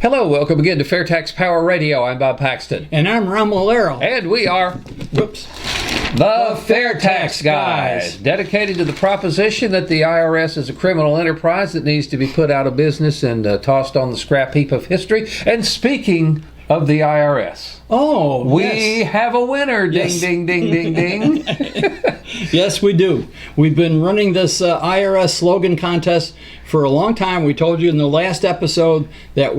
Hello, welcome again to FAIRtax Power Radio. I'm Bob Paxton. And I'm Ron Molero. And we are the FAIRtax Guys, dedicated to the proposition that the IRS is a criminal enterprise that needs to be put out of business and tossed on the scrap heap of history. And speaking of the IRS, we have a winner. Ding, Yes. ding, ding, ding, ding. Yes, we do. We've been running this IRS slogan contest for a long time. We told you in the last episode that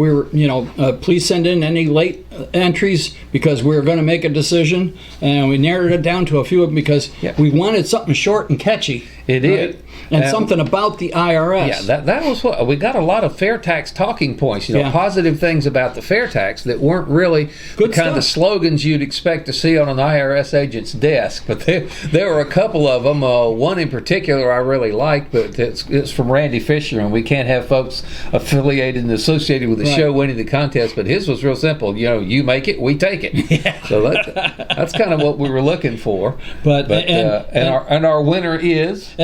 please send in any late entries because we were going to make a decision, and we narrowed it down to a few of them because we wanted something short and catchy. It did. And something about the IRS. Yeah, that was what we got. A lot of FAIRtax talking points, positive things about the FAIRtax that weren't really the kind of slogans you'd expect to see on an IRS agent's desk. But there were a couple of them. One in particular I really liked, but it's from Randy Fisher, and we can't have folks affiliated and associated with the show winning the contest. But his was real simple. You make it, we take it. Yeah. So that's kind of what we were looking for. But our winner is.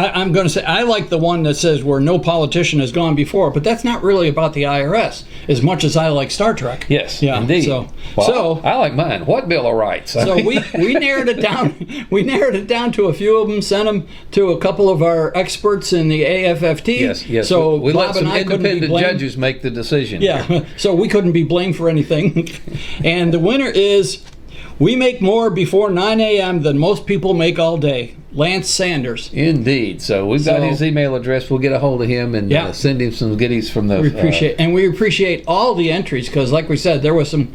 I'm going to say I like the one that says where no politician has gone before, but that's not really about the IRS as much as I like Star Trek. Yes, yeah, indeed. So I like mine. What Bill of Rights? So we narrowed it down. We narrowed it down to a few of them. Sent them to a couple of our experts in the AFFT. Yes. So we let some and I independent judges make the decision. Yeah. So we couldn't be blamed for anything. And the winner is. We make more before 9 a.m. than most people make all day. Lance Sanders. Indeed. So we've got his email address. We'll get a hold of him and send him some goodies from the. We appreciate all the entries because, like we said, there were some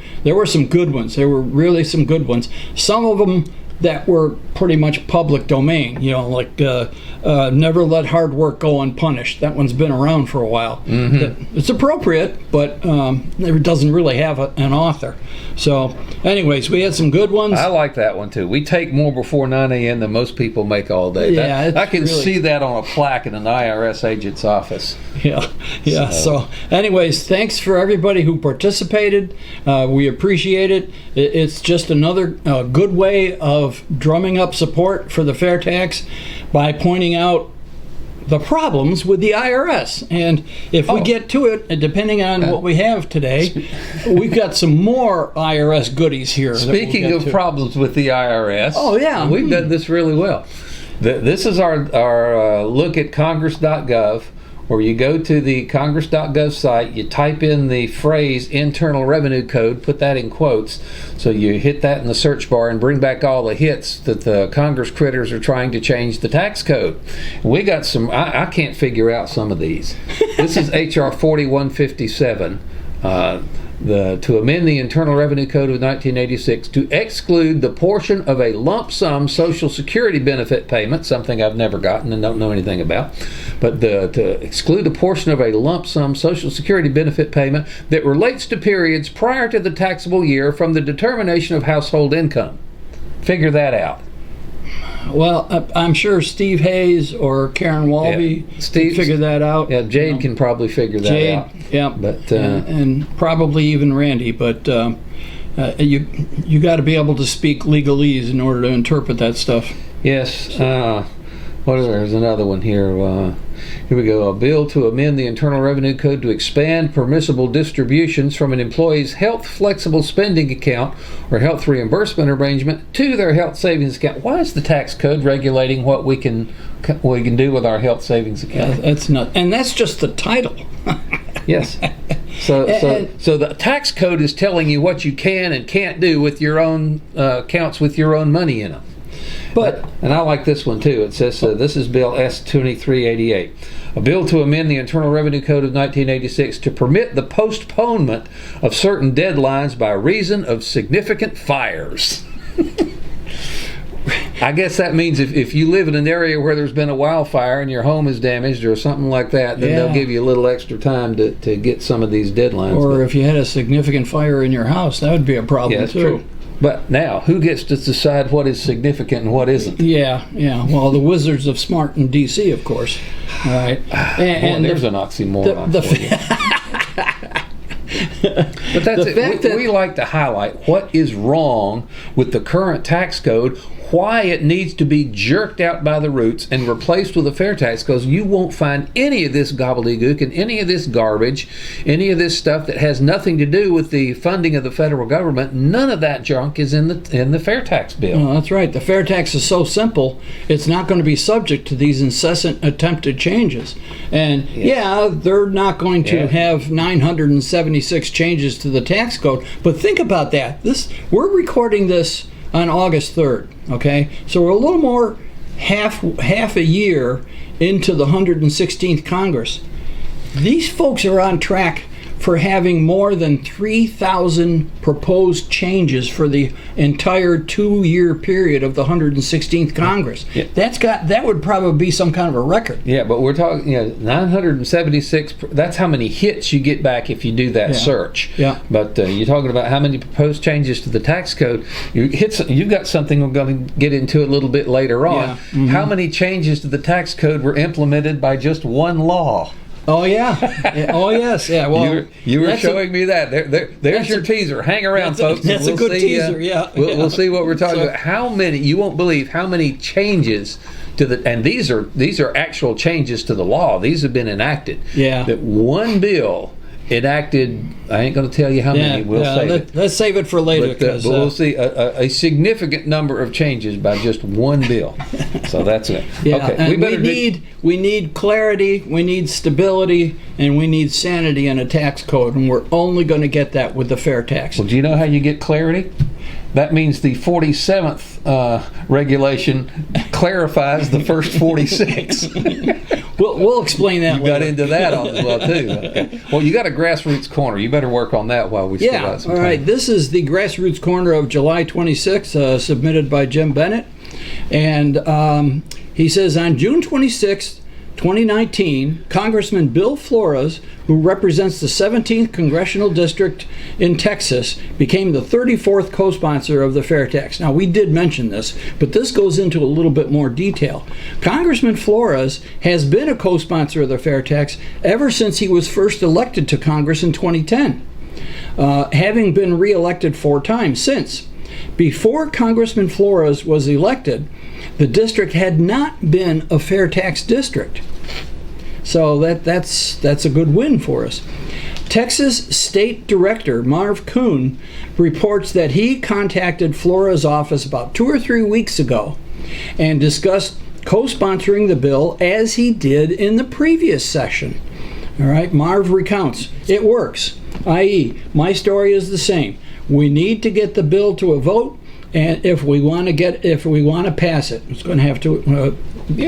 good ones. There were really some good ones. Some of them that were pretty much public domain. Like never let hard work go unpunished. That one's been around for a while. Mm-hmm. It's appropriate, but it doesn't really have an author. So, anyways, we had some good ones. I like that one too. We take more before 9 a.m. than most people make all day. Yeah, I can see that on a plaque in an IRS agent's office. Yeah. So, anyways, thanks for everybody who participated. We appreciate it. It's just another good way of drumming up support for the FAIRtax by pointing out the problems with the IRS. And if we get to it, depending on what we have today, we've got some more IRS goodies here. Speaking of problems with the IRS, we've done this really well. This is our look at Congress.gov, where you go to the Congress.gov site, you type in the phrase Internal Revenue Code, put that in quotes, so you hit that in the search bar and bring back all the hits that the Congress critters are trying to change the tax code. We got some, I can't figure out some of these. This is H.R. 4157. To amend the Internal Revenue Code of 1986 to exclude the portion of a lump sum Social Security benefit payment, something I've never gotten and don't know anything about, but to exclude a portion of a lump sum Social Security benefit payment that relates to periods prior to the taxable year from the determination of household income. Figure that out. Well, I'm sure Steve Hayes or Karen Walby can figure that out. Yeah, Jade can probably figure that out. Yeah, but and probably even Randy. But you got to be able to speak legalese in order to interpret that stuff. Yes. There's another one here. Here we go. A bill to amend the Internal Revenue Code to expand permissible distributions from an employee's health flexible spending account or health reimbursement arrangement to their health savings account. Why is the tax code regulating what we can do with our health savings account? That's not, and that's just the title. Yes. So the tax code is telling you what you can and can't do with your own accounts with your own money in them. And I like this one too. It says, this is Bill S-2388, a bill to amend the Internal Revenue Code of 1986 to permit the postponement of certain deadlines by reason of significant fires. I guess that means if you live in an area where there's been a wildfire and your home is damaged or something like that, then they'll give you a little extra time to get some of these deadlines. Or if you had a significant fire in your house, that would be a problem too. True. But now, who gets to decide what is significant and what isn't? Yeah. Well, the Wizards of Smart in D.C., of course. All right. And there's an oxymoron. But that's it. We like to highlight what is wrong with the current tax code, why it needs to be jerked out by the roots and replaced with a fair tax, because you won't find any of this gobbledygook and any of this garbage, any of this stuff that has nothing to do with the funding of the federal government. None of that junk is in the fair tax bill. Well, that's right. The fair tax is so simple, it's not going to be subject to these incessant attempted changes. And they're not going to have 976 changes to the tax code, but think about that. We're recording this on August 3rd, okay? So we're a little more half a year into the 116th Congress. These folks are on track for having more than 3,000 proposed changes for the entire 2-year period of the 116th Congress. Yeah. That would probably be some kind of a record. Yeah, but we're talking 976. That's how many hits you get back if you do that search. Yeah. But you're talking about how many proposed changes to the tax code. You've got something we're going to get into a little bit later on. Yeah. Mm-hmm. How many changes to the tax code were implemented by just one law? Oh yeah. Oh yes. Yeah. Well, you were showing me that. There's your teaser. Hang around, folks. That's a good teaser. Yeah. We'll see what we're talking about. How many? You won't believe how many changes to the. And these are actual changes to the law. These have been enacted. Yeah. That one bill enacted. I ain't going to tell you how many. We'll save it. Let's save it for later. But we'll see a significant number of changes by just one bill. So that's it. Yeah. Okay. And we need clarity, we need stability, and we need sanity in a tax code, and we're only going to get that with the fair tax. Well, do you know how you get clarity? That means the 47th regulation clarifies the first 46. We'll explain that. You got into that as well too. Okay. Well, you got a Grassroots Corner. You better work on that while we still got some time. All right. This is the Grassroots Corner of July 26th, submitted by Jim Bennett, and he says on June 26th, 2019, Congressman Bill Flores, who represents the 17th Congressional District in Texas, became the 34th co-sponsor of the fair tax. Now, we did mention this, but this goes into a little bit more detail. Congressman Flores has been a co-sponsor of the fair tax ever since he was first elected to Congress in 2010, having been re-elected 4 times since. Before Congressman Flores was elected, the district had not been a fair tax district. So that's a good win for us. Texas State Director Marv Kuhn reports that he contacted Flores' office about 2 or 3 weeks ago and discussed co-sponsoring the bill as he did in the previous session. All right, Marv recounts, it works, i.e., my story is the same. We need to get the bill to a vote, and if we want to pass it, it's going to have to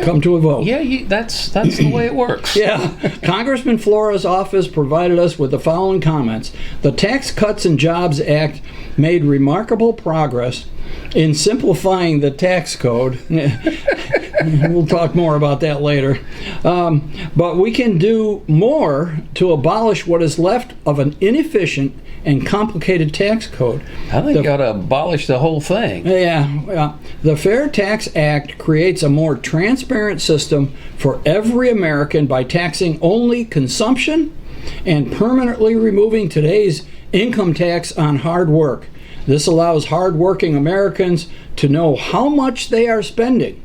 come to a vote. Yeah, that's the way it works. Yeah. Congressman Flores' office provided us with the following comments. The Tax Cuts and Jobs Act made remarkable progress in simplifying the tax code. We'll talk more about that later. But we can do more to abolish what is left of an inefficient and complicated tax code. I think you ought to abolish the whole thing. Yeah. The Fair Tax Act creates a more transparent system for every American by taxing only consumption and permanently removing today's income tax on hard work. This allows hard-working Americans to know how much they are spending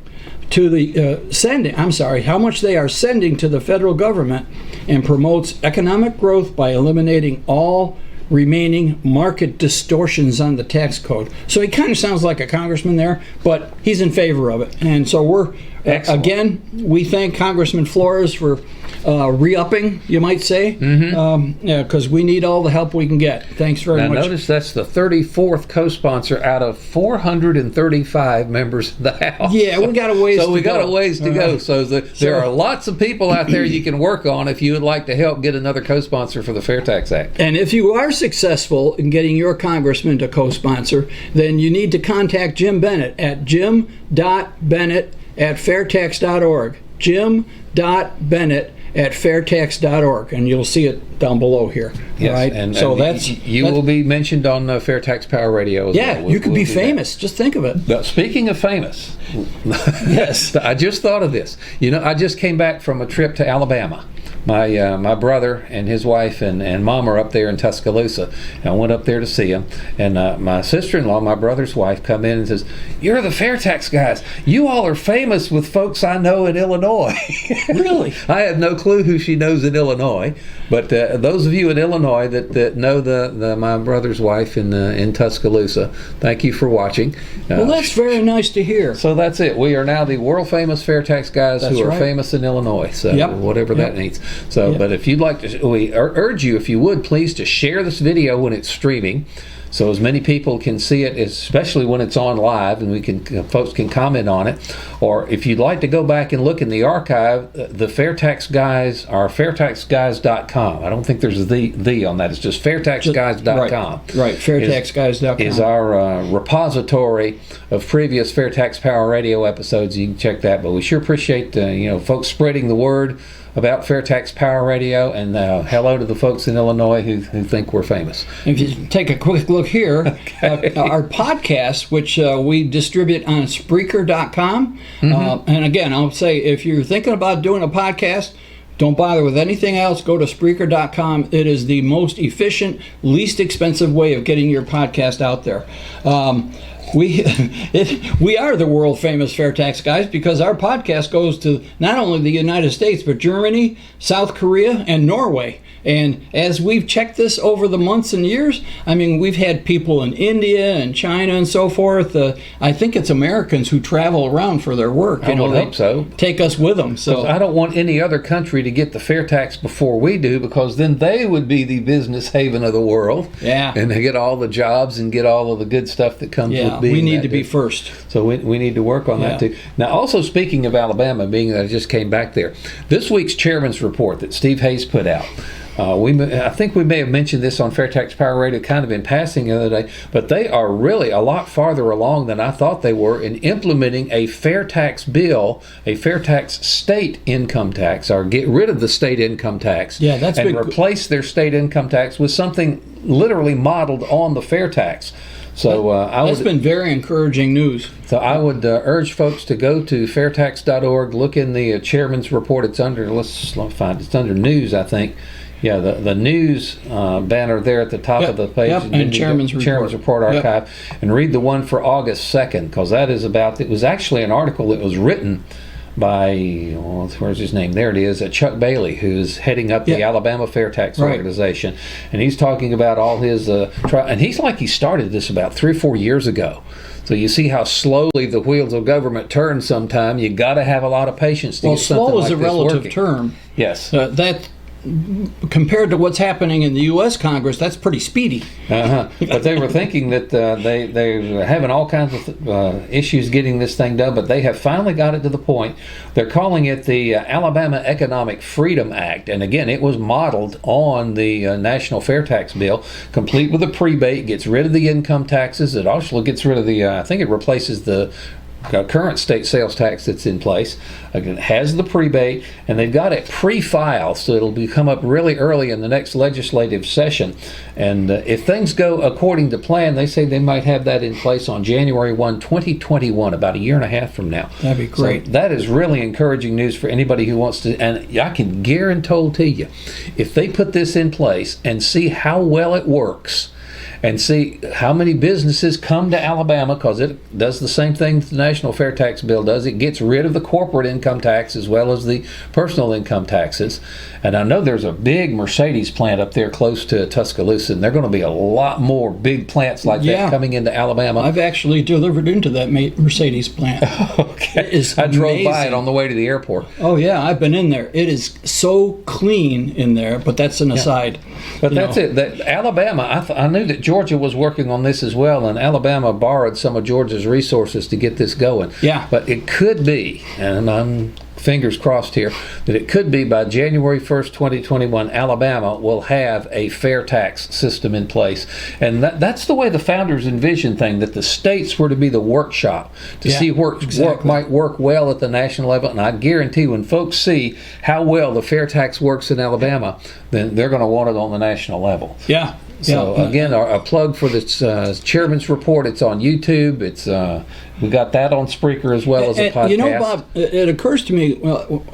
to the how much they are sending to the federal government, and promotes economic growth by eliminating all remaining market distortions on the tax code. So he kind of sounds like a congressman there, but he's in favor of it. And so we're again, we thank Congressman Flores for re-upping, you might say, because we need all the help we can get. Thanks very much. Now notice that's the 34th co-sponsor out of 435 members of the House. Yeah, we got a ways to go. So we got a ways to go. So there are lots of people out there you can work on if you would like to help get another co-sponsor for the Fair Tax Act. And if you are successful in getting your congressman to co-sponsor, then you need to contact Jim Bennett at jim.bennett@fairtax.org. jim.bennett@fairtax.org, and you'll see it down below here. Yes, right? And so you will be mentioned on Fair Tax Power Radio as well. You could be famous. Just think of it. But speaking of famous, yes, I just thought of this. I just came back from a trip to Alabama my brother and his wife and mom are up there in Tuscaloosa. And I went up there to see them, and my sister-in-law, my brother's wife, come in and says, "You're the FAIRtax guys. You all are famous with folks I know in Illinois." Really? I have no clue who she knows in Illinois, but those of you in Illinois that know my brother's wife in Tuscaloosa, thank you for watching. Well, that's very nice to hear. So that's it. We are now the world famous FAIRtax guys who are famous in Illinois. So whatever that means. So, but if you'd like to, we urge you, if you would, please to share this video when it's streaming, so as many people can see it, especially when it's on live, and folks can comment on it. Or if you'd like to go back and look in the archive, the FAIRtax guys are FAIRtaxguys.com. I don't think there's the on that. It's just FAIRtaxguys.com. Right, FAIRtaxguys.com is our repository of previous FAIRtax Power Radio episodes. You can check that. But we sure appreciate folks spreading the word about FAIRtax Power Radio, and hello to the folks in Illinois who think we're famous. If you take a quick look here, our podcast, which we distribute on Spreaker.com, and again, I'll say, if you're thinking about doing a podcast, don't bother with anything else. Go to Spreaker.com. It is the most efficient, least expensive way of getting your podcast out there. We are the world famous FAIRtax guys because our podcast goes to not only the United States, but Germany, South Korea, and Norway. And as we've checked this over the months and years, I mean, we've had people in India and China and so forth. I think it's Americans who travel around for their work. I hope so. Take us with them. So I don't want any other country to get the FAIRtax before we do, because then they would be the business haven of the world. Yeah. And they get all the jobs and get all of the good stuff that comes with being we need to be first. So we need to work on that too. Now, also speaking of Alabama, being that I just came back there, this week's chairman's report that Steve Hayes put out, I think we may have mentioned this on FAIRtax Power Radio kind of in passing the other day, but they are really a lot farther along than I thought they were in implementing a FAIRtax bill, a FAIRtax state income tax, or get rid of the state income tax, and replace their state income tax with something literally modeled on the FAIRtax. So that's been very encouraging news. So I would urge folks to go to fairtax.org, look in the chairman's report. It's under, let's find it. It's under news, I think. Yeah, the news banner there at the top of the page. And Chairman's Report Archive. And read the one for August 2nd, because that is about, it was actually an article that was written by, where's his name? There it is, Chuck Bailey, who's heading up the Alabama FAIRtax organization. And he's talking about all his, and he started this about 3 or 4 years ago. So you see how slowly the wheels of government turn sometime. You got to have a lot of patience to get something like this working. Slow is a relative term. Yes. That compared to what's happening in the U.S. Congress, that's pretty speedy. But they were thinking that they're having all kinds of issues getting this thing done, but they have finally got it to the point. They're calling it the Alabama Economic Freedom Act. And again, it was modeled on the National FAIRtax bill, complete with a prebate, gets rid of the income taxes. It also gets rid of the, I think it replaces the current state sales tax that's in place. Again, it has the prebate, and they've got it pre-filed, so it'll come up really early in the next legislative session. And if things go according to plan, they say they might have that in place on January 1, 2021, about a year and a half from now. That'd be great. So that is really encouraging news for anybody who wants to, and I can guarantee you, if they put this in place and see how well it works, and see how many businesses come to Alabama, because it does the same thing the National FAIRtax bill does. It gets rid of the corporate income tax as well as the personal income taxes. And I know there's a big Mercedes plant up there close to Tuscaloosa, and there are going to be a lot more big plants like that coming into Alabama. I've actually delivered into that Mercedes plant. Okay. I drove by it on the way to the airport. Oh, yeah, I've been in there. It is so clean in there, but that's an aside. But that's it. That Alabama, I knew that Georgia was working on this as well, and Alabama borrowed some of Georgia's resources to get this going. Yeah. But it could be, and I'm fingers crossed here, that it could be by January 1st, 2021, Alabama will have a FAIRtax system in place. And that's the way the founders envisioned things, that the states were to be the workshop to see work might work well at the national level. And I guarantee when folks see how well the FAIRtax works in Alabama, then they're going to want it on the national level. Yeah. So again, a plug for this chairman's report. It's on YouTube. It's we got that on Spreaker as well as a podcast. You know, Bob, it occurs to me.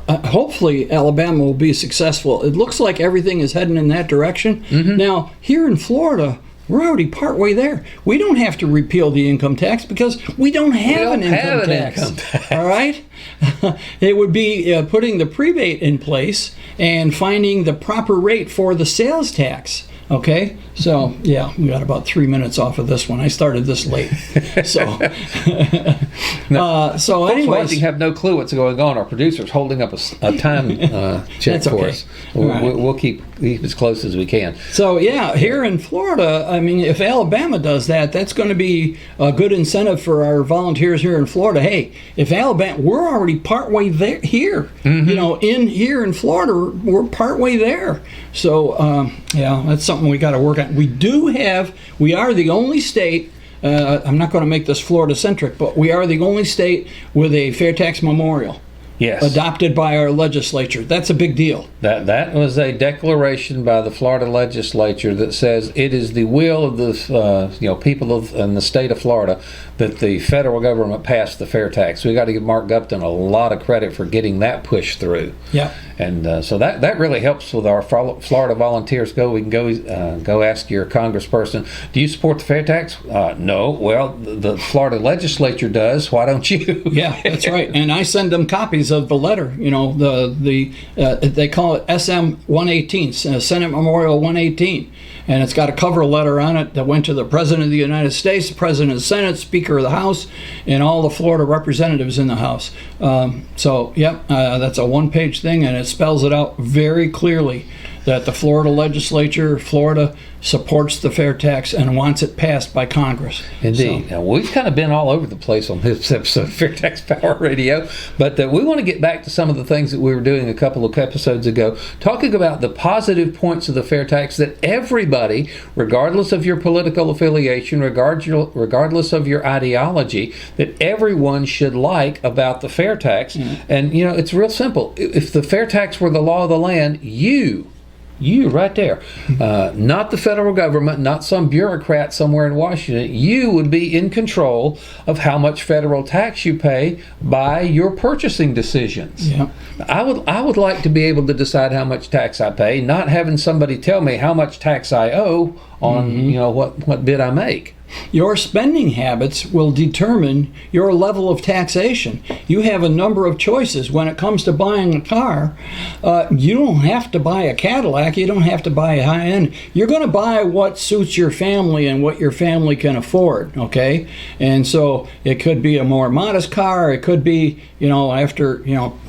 Hopefully, Alabama will be successful. It looks like everything is heading in that direction. Now, here in Florida, we're already partway there. We don't have to repeal the income tax because we don't have an income tax. All right? It would be putting the prebate in place and finding the proper rate for the sales tax. Okay, so yeah, we got about 3 minutes off of this one. I started this late, so so anyways, you have no clue what's going on. Our producer's holding up a time check for us. We'll keep as close as we can. So yeah, here in Florida, I mean, if Alabama does that, that's going to be a good incentive for our volunteers here in Florida. Hey, if Alabama, we're already partway there here. You know, here in Florida, we're partway there. So yeah, that's something we got to work on. We are the only state, I'm not going to make this Florida centric, but we are the only state with a FAIRtax memorial. Yes. Adopted by our legislature. That's a big deal. That was a declaration by the Florida legislature that says it is the will of the people in the state of Florida that the federal government passed the FAIRtax. We got to give Mark Gupton a lot of credit for getting that pushed through. Yeah. And so that really helps with our Florida volunteers. We can go ask your congressperson, do you support the FAIRtax? No. Well, the Florida legislature does. Why don't you? Yeah, that's right. And I send them copies of the letter. You know, they call it SM 118, Senate Memorial 118, and it's got a cover letter on it that went to the President of the United States, the President of the Senate, Speaker of the House, and all the Florida representatives in the House. So, yep, that's a one-page thing, and it spells it out very clearly that the Florida legislature, Florida, supports the FAIRtax and wants it passed by Congress. Indeed. So, now, we've kind of been all over the place on this episode of FAIRtax Power Radio, but we want to get back to some of the things that we were doing a couple of episodes ago, talking about the positive points of the FAIRtax that everybody, regardless of your political affiliation, regardless of your ideology, that everyone should like about the FAIRtax. And, you know, it's real simple. If the FAIRtax were the law of the land, you right there, not the federal government, not some bureaucrat somewhere in Washington, you would be in control of how much federal tax you pay by your purchasing decisions. Yeah. I would like to be able to decide how much tax I pay, not having somebody tell me how much tax I owe on what bid I make. Your spending habits will determine your level of taxation. You have a number of choices when it comes to buying a car. You don't have to buy a Cadillac. You don't have to buy a high-end. You're going to buy what suits your family and what your family can afford, okay? And so it could be a more modest car. It could be,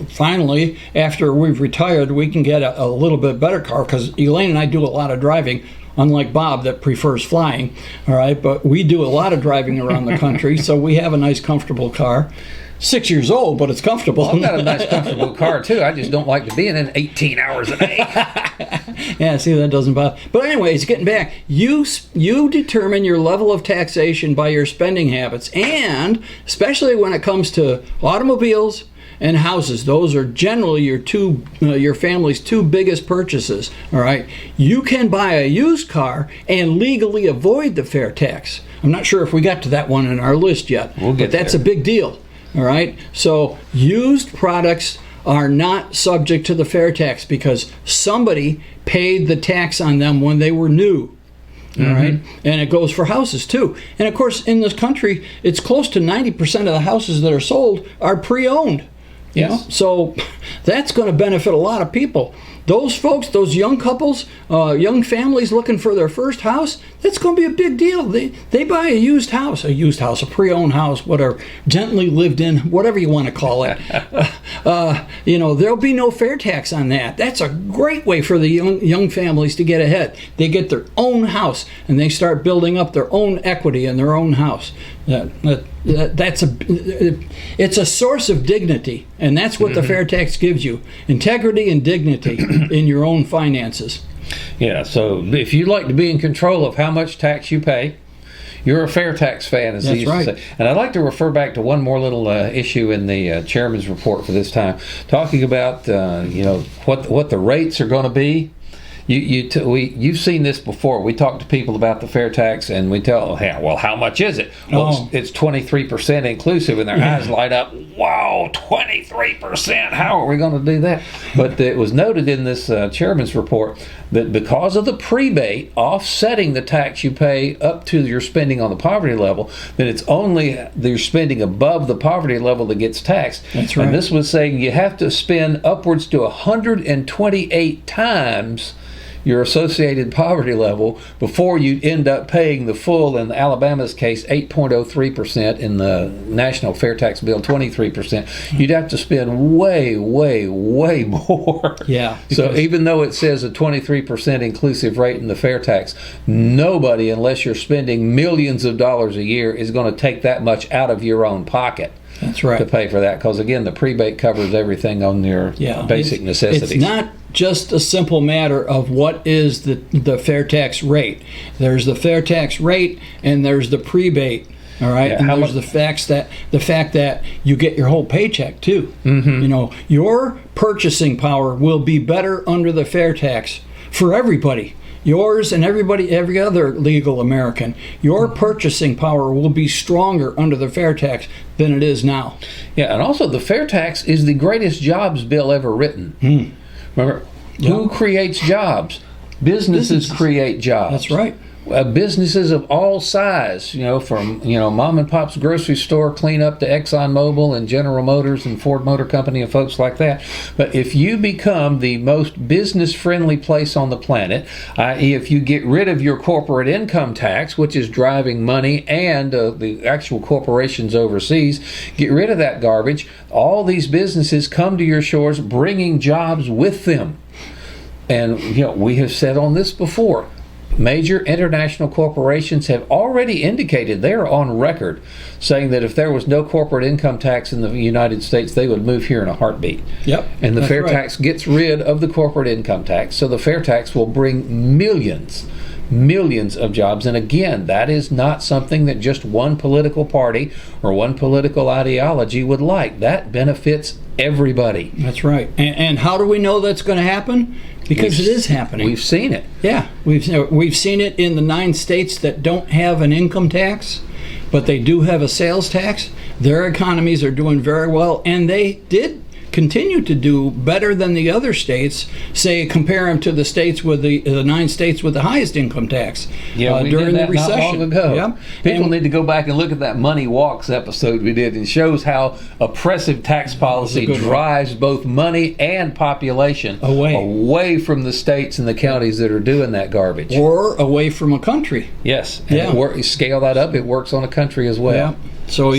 finally, after we've retired, we can get a little bit better car because Elaine and I do a lot of driving. Unlike Bob that prefers flying, all right, but we do a lot of driving around the country, so we have a nice, comfortable car. 6 years old, but it's comfortable. I've got a nice, comfortable car, too. I just don't like to be in it 18 hours a day. Yeah, see, that doesn't bother. But anyways, getting back, you determine your level of taxation by your spending habits, and especially when it comes to automobiles and houses. Those are generally your family's two biggest purchases. All right, you can buy a used car and legally avoid the FAIRtax. I'm not sure if we got to that one in our list yet, but that's a big deal. All right, so used products are not subject to the FAIRtax because somebody paid the tax on them when they were new. All right, and it goes for houses too. And of course, in this country, it's close to 90% of the houses that are sold are pre-owned. Yes. So that's going to benefit a lot of people. Those folks, those young couples, young families looking for their first house, that's going to be a big deal. They buy a used house, a pre-owned house, whatever, gently lived in, whatever you want to call it. There'll be no FAIRtax on that. That's a great way for the young families to get ahead. They get their own house and they start building up their own equity in their own house. It's a source of dignity, and that's what the FAIRtax gives you: integrity and dignity in your own finances. Yeah, so if you'd like to be in control of how much tax you pay, you're a FAIRtax fan, as they used to say. And I'd like to refer back to one more little issue in the chairman's report for this time, talking about what the rates are going to be. You've seen this before. We talk to people about the FAIRtax, and we tell them, well, how much is it? Well, it's 23% inclusive, and their eyes light up. Wow, 23%! How are we going to do that? But it was noted in this chairman's report that because of the prebate offsetting the tax you pay up to your spending on the poverty level, that it's only your spending above the poverty level that gets taxed. That's right. And this was saying you have to spend upwards to 128 times your associated poverty level before you end up paying the full, in Alabama's case, 8.03%, in the national FAIRtax bill, 23%. You'd have to spend way, way, way more. Yeah. So even though it says a 23% inclusive rate in the FAIRtax, nobody, unless you're spending millions of dollars a year, is going to take that much out of your own pocket. That's right. To pay for that, because again, the prebate covers everything on your basic necessities. It's not just a simple matter of what is the FAIRtax rate. There's the FAIRtax rate, and there's the prebate. All right, and there's the fact that you get your whole paycheck too. Mm-hmm. You know, your purchasing power will be better under the FAIRtax for everybody. Yours and every other legal American, your purchasing power will be stronger under the FAIRtax than it is now. Yeah, and also the FAIRtax is the greatest jobs bill ever written. Remember, who creates jobs? Businesses create jobs. That's right. Businesses of all size, from mom and pop's grocery store clean up to ExxonMobil and General Motors and Ford Motor Company and folks like that. But if you become the most business-friendly place on the planet, i.e., if you get rid of your corporate income tax, which is driving money and the actual corporations overseas, get rid of that garbage. All these businesses come to your shores, bringing jobs with them. And we have said on this before. Major international corporations have already indicated, they're on record, saying that if there was no corporate income tax in the United States, they would move here in a heartbeat. Yep. And the FAIRtax gets rid of the corporate income tax, so the FAIRtax will bring millions of jobs. And again, that is not something that just one political party or one political ideology would like. That benefits everybody. That's right. And how do we know that's going to happen? Because it is happening. We've seen it. Yeah, we've seen it in the 9 states that don't have an income tax, but they do have a sales tax. Their economies are doing very well, and they did continue to do better than the other states. Say, compare them to the states with the 9 states with the highest income tax during the recession. Not long ago. Yeah. People need to go back and look at that Money Walks episode we did, and shows how oppressive tax policy drives both money and population away from the states and the counties that are doing that garbage, or away from a country. Yes. And scale that up, it works on a country as well. Yeah. So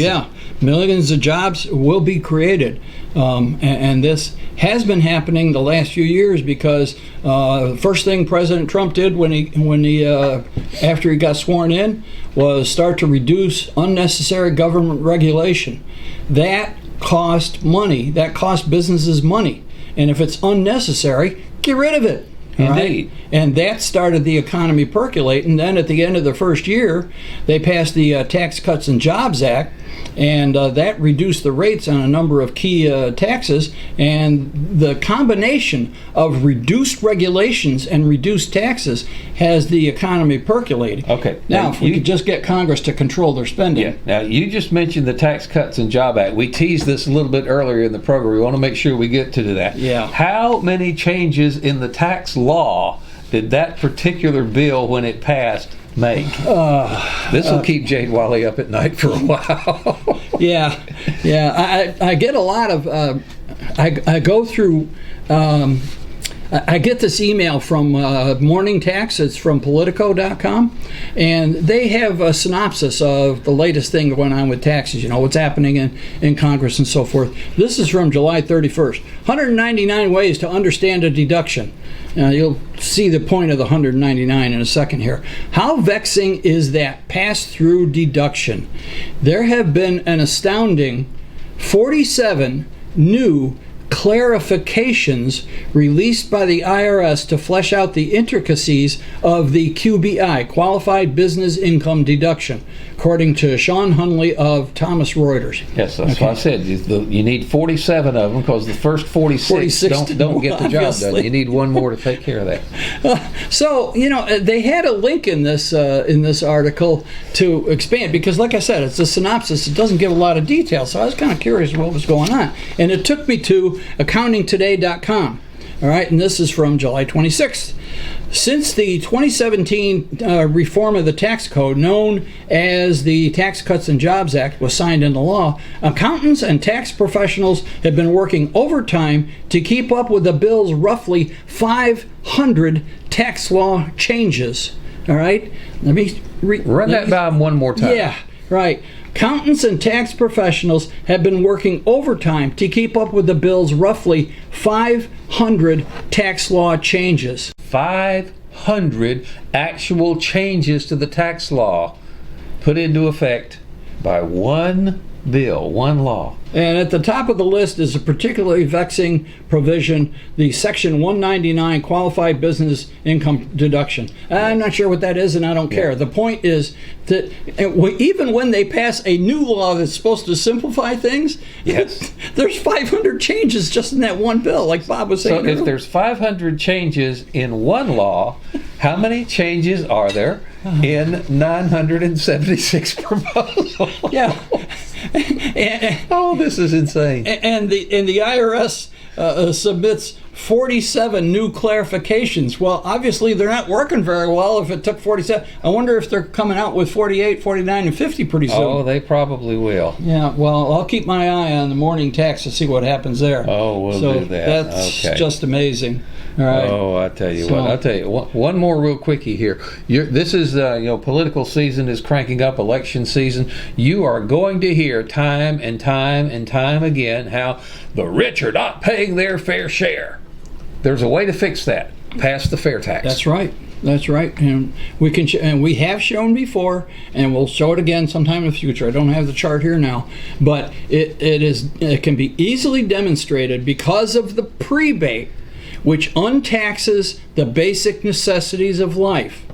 millions of jobs will be created, and this has been happening the last few years, because the first thing President Trump did when he after he got sworn in was start to reduce unnecessary government regulation. That cost money. That cost businesses money, and if it's unnecessary, get rid of it. Indeed. Right? And that started the economy percolating. Then at the end of the first year, they passed the Tax Cuts and Jobs Act, and that reduced the rates on a number of key taxes. And the combination of reduced regulations and reduced taxes has the economy percolating. Okay. Now, if we could just get Congress to control their spending. Yeah. Now, you just mentioned the Tax Cuts and Job Act. We teased this a little bit earlier in the program. We want to make sure we get to that. Yeah. How many changes in the tax law did that particular bill, when it passed, make? This will keep Jade Wally up at night for a while. Yeah. I get a lot of. I go through. I get this email from Morning Tax. It's from Politico.com, and they have a synopsis of the latest thing going on with taxes. What's happening in Congress and so forth. This is from July 31st. 199 ways to understand a deduction. You'll see the point of the 199 in a second here. How vexing is that pass-through deduction? There have been an astounding 47 new clarifications released by the IRS to flesh out the intricacies of the QBI, Qualified Business Income Deduction, according to Sean Hunley of Thomson Reuters. Yes, that's what I said. You need 47 of them because the first 46 don't get the job done. You need one more to take care of that. So, they had a link in this article to expand because, like I said, it's a synopsis. It doesn't give a lot of detail. So I was kind of curious what was going on. And it took me to accountingtoday.com. All right, and this is from July 26th. Since the 2017 reform of the tax code, known as the Tax Cuts and Jobs Act, was signed into law, accountants and tax professionals have been working overtime to keep up with the bill's roughly 500 tax law changes. All right, let me run that by them one more time. Yeah, right. Accountants and tax professionals have been working overtime to keep up with the bill's roughly 500 tax law changes. 500 actual changes to the tax law put into effect by one bill, one law. And at the top of the list is a particularly vexing provision, the Section 199 Qualified Business Income Deduction. I'm not sure what that is, and I don't care. The point is that even when they pass a new law that's supposed to simplify things, yes, there's 500 changes just in that one bill, like Bob was saying. So if there's 500 changes in one law, how many changes are there in 976 proposals? Yeah. Oh, this is insane. And the IRS submits 47 new clarifications. Well, obviously they're not working very well if it took 47. I wonder if they're coming out with 48, 49, and 50 pretty soon. Oh, they probably will. Yeah, well, I'll keep my eye on the morning tax to see what happens there. Oh, we'll do that. That's just amazing. All right. Oh, I tell you what. I'll tell you one more real quickie here. This is political season is cranking up, election season. You are going to hear time and time and time again how the rich are not paying their fair share. There's a way to fix that. Pass the FAIRtax. That's right. That's right, and we can and we have shown before, and we'll show it again sometime in the future. I don't have the chart here now, but it can be easily demonstrated because of the prebate, which untaxes the basic necessities of life,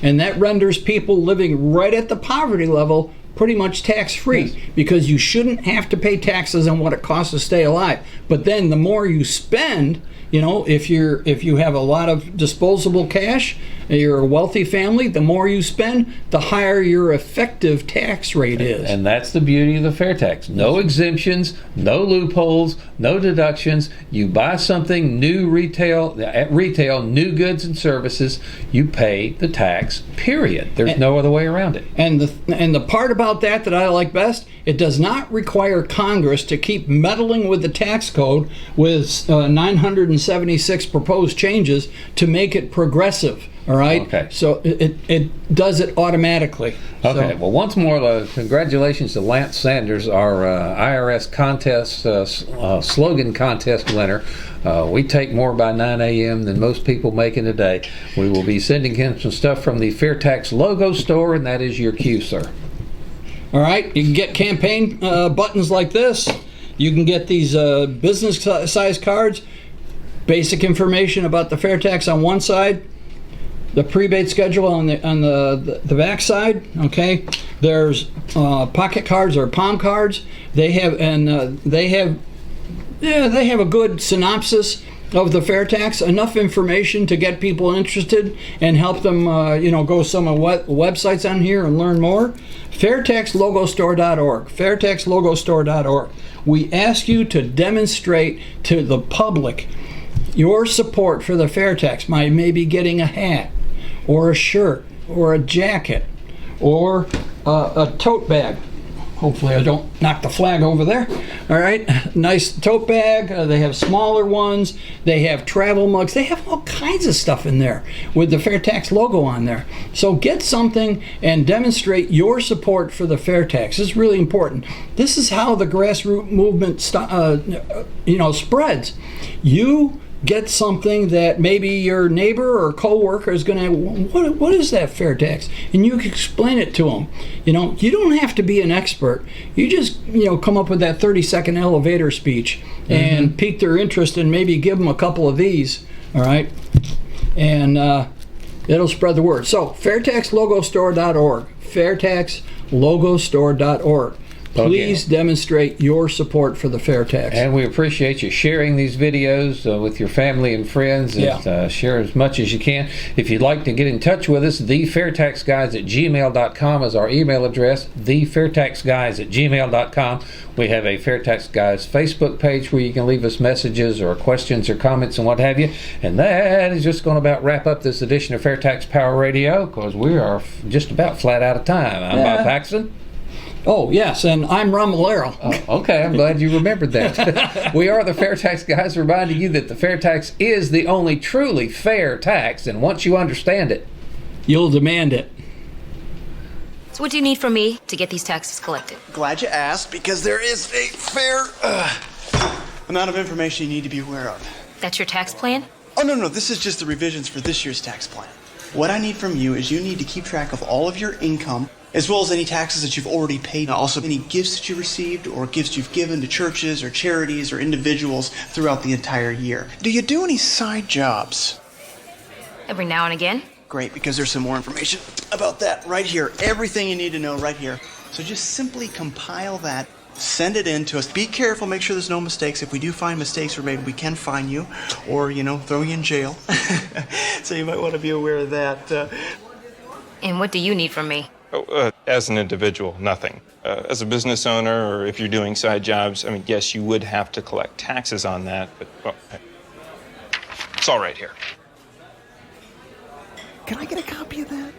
and that renders people living right at the poverty level pretty much tax-free. Yes. Because you shouldn't have to pay taxes on what it costs to stay alive. But then the more you spend, if you have a lot of disposable cash, you're a wealthy family, the more you spend, the higher your effective tax rate is. And that's the beauty of the FAIRtax. No exemptions, no loopholes, no deductions. You buy something new at retail, new goods and services, you pay the tax, period. There's no other way around it. And the part about that I like best, it does not require Congress to keep meddling with the tax code with 976 proposed changes to make it progressive. All right. Okay. So it does it automatically. Okay. Well, once more, congratulations to Lance Sanders, our IRS contest slogan contest winner. We take more by 9 a.m. than most people make in a day. We will be sending him some stuff from the FAIRtax logo store, and that is your cue, sir. All right. You can get campaign buttons like this. You can get these business size cards. Basic information about the FAIRtax on one side. The prebate schedule on the back side. Okay, there's pocket cards or palm cards. They have a good synopsis of the FAIRtax, enough information to get people interested and help them go some of websites on here and learn more. FAIRtaxLogoStore.org. FAIRtaxLogoStore.org. We ask you to demonstrate to the public your support for the FAIRtax by maybe getting a hat, or a shirt, or a jacket, or a tote bag. Hopefully I don't knock the flag over there. All right, nice tote bag. They have smaller ones. They have travel mugs. They have all kinds of stuff in there with the FAIRtax logo on there. So get something and demonstrate your support for the FAIRtax. This is really important. This is how the grassroots movement spreads. You get something that maybe your neighbor or coworker is going to, what is that FAIRtax? And you can explain it to them. You know, you don't have to be an expert. You just, come up with that 30-second elevator speech and pique their interest and maybe give them a couple of these, all right? And it'll spread the word. So, FAIRtaxLogoStore.org, FAIRtaxLogoStore.org. Please demonstrate your support for the FAIRtax. And we appreciate you sharing these videos with your family and friends. And, share as much as you can. If you'd like to get in touch with us, thefairtaxguys@gmail.com is our email address, thefairtaxguys@gmail.com. We have a FAIRtax Guys Facebook page where you can leave us messages or questions or comments and what have you. And that is just going to about wrap up this edition of FAIRtax Power Radio, because we are just about flat out of time. I'm Bob Paxson. Oh, yes, and I'm Romolero. Oh, okay, I'm glad you remembered that. We are the FAIRtax Guys, reminding you that the FAIRtax is the only truly fair tax, and once you understand it, you'll demand it. So what do you need from me to get these taxes collected? Glad you asked, because there is a fair amount of information you need to be aware of. That's your tax plan? Oh, no, this is just the revisions for this year's tax plan. What I need from you is you need to keep track of all of your income, as well as any taxes that you've already paid. Also, any gifts that you received or gifts you've given to churches or charities or individuals throughout the entire year. Do you do any side jobs? Every now and again. Great, because there's some more information about that right here. Everything you need to know right here. So just simply compile that, send it in to us. Be careful, make sure there's no mistakes. If we do find mistakes were made, we can fine you or, throw you in jail. So you might want to be aware of that. And what do you need from me? As an individual, nothing. As a business owner, or if you're doing side jobs, yes, you would have to collect taxes on that, but, it's all right here. Can I get a copy of that?